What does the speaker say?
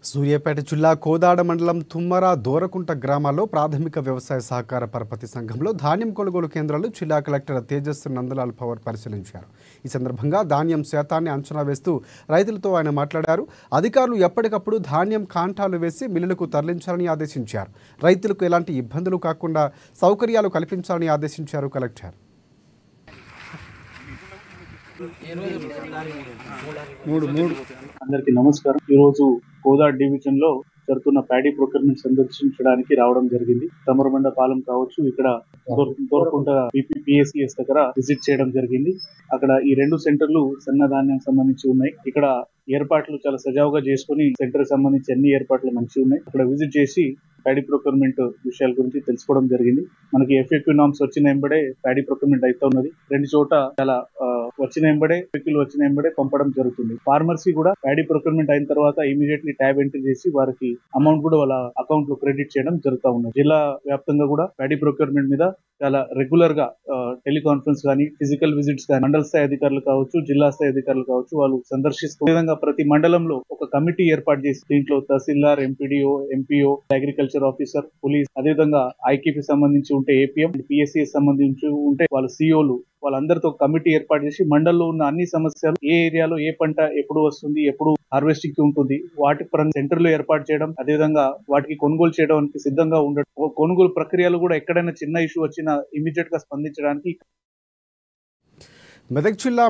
సూర్యాపేట జిల్లా కోదాడ మండలం తుమ్మర దోరకుంట గ్రామాల్లో ప్రాథమిక వ్యవసాయ సహకార పరపతి సంఘంలో ధాన్యం కొనుగోలు కేంద్రాలు జిల్లా కలెక్టర్ తేజస్సు నందలాల్ పవర్ పరిశీలించారు. ఈ సందర్భంగా ధాన్యం శాతాన్ని అంచనా వేస్తూ రైతులతో ఆయన మాట్లాడారు. అధికారులు ఎప్పటికప్పుడు ధాన్యం కాంటాలు వేసి మిల్లులకు తరలించాలని ఆదేశించారు. రైతులకు ఎలాంటి ఇబ్బందులు కాకుండా సౌకర్యాలు కల్పించాలని ఆదేశించారు కలెక్టర్. అందరికీ నమస్కారం. ఈ రోజు కోదాడ్ డివిజన్ లో జరుగుతున్న ప్యాడీ ప్రొక్యూర్మెంట్ సందర్శించడానికి రావడం జరిగింది. తమరబండ పాలెం కావచ్చు, ఇక్కడ దోరకుంట పిఎస్సిఎస్ దగ్గర విజిట్ చేయడం జరిగింది. అక్కడ ఈ రెండు సెంటర్లు సన్న ధాన్యం సంబంధించి ఉన్నాయి. ఇక్కడ ఏర్పాట్లు చాలా సజావుగా చేసుకుని సెంటర్ సంబంధించి అన్ని ఏర్పాట్లు మంచిగా ఉన్నాయి. అక్కడ విజిట్ చేసి ప్యాడీ ప్రొక్యూర్మెంట్ విషయాల గురించి తెలుసుకోవడం జరిగింది. మనకి ఎఫ్ఎక్యూ నామ్స్ వచ్చిన వెంబడే ప్యాడీ ప్రొక్యూర్మెంట్ అయితే ఉన్నది. రెండు చోట చాలా వచ్చిన వెంబడే వచ్చిన వెంబడే పంపడం జరుగుతుంది. ఫార్మర్స్ కూడా ప్యాడీ ప్రొక్యూర్మెంట్ అయిన తర్వాత ఇమీడియట్లీ ట్యాబ్ ఎంట్రీ చేసి వారికి అమౌంట్ కూడా వాళ్ళ అకౌంట్ లో క్రెడిట్ చేయడం జరుగుతూ ఉన్నది. జిల్లా వ్యాప్తంగా కూడా ప్యాడీ ప్రొక్యూర్మెంట్ మీద చాలా రెగ్యులర్ గా టెలికాన్ఫరెన్స్ కానీ, ఫిజికల్ విజిట్స్ కానీ, మండల స్థాయి అధికారులు కావచ్చు, జిల్లా స్థాయి అధికారులు కావచ్చు, వాళ్ళు సందర్శిస్తూ విధంగా ప్రతి మండలంలో ఒక కమిటీ ఏర్పాటు చేసి దీంట్లో tahsildar, MPDO, MPO, agriculture officer, police, అదేవిధంగా ఐకేపీ సంబంధించి ఉంటే ఏపీఎం, పిఎస్సిఎస్ సంబంధించి ఉంటే వాళ్ళ సిఓలు, వాళ్ళందరితో కమిటీ ఏర్పాటు చేసి మండలంలో ఉన్న అన్ని సమస్యలు, ఏ ఏరియాలో ఏ పంట ఎప్పుడు వస్తుంది, ఎప్పుడు హార్వెస్టింగ్ ఉంటుంది, వాటి పరంగా సెంటర్లు ఏర్పాటు చేయడం, అదేవిధంగా వాటికి కొనుగోలు చేయడానికి సిద్ధంగా ఉండడం, కొనుగోలు ప్రక్రియలు కూడా ఎక్కడైనా చిన్న ఇష్యూ వచ్చినా ఇమీడియట్ గా స్పందించడానికి మెదక్ జిల్లా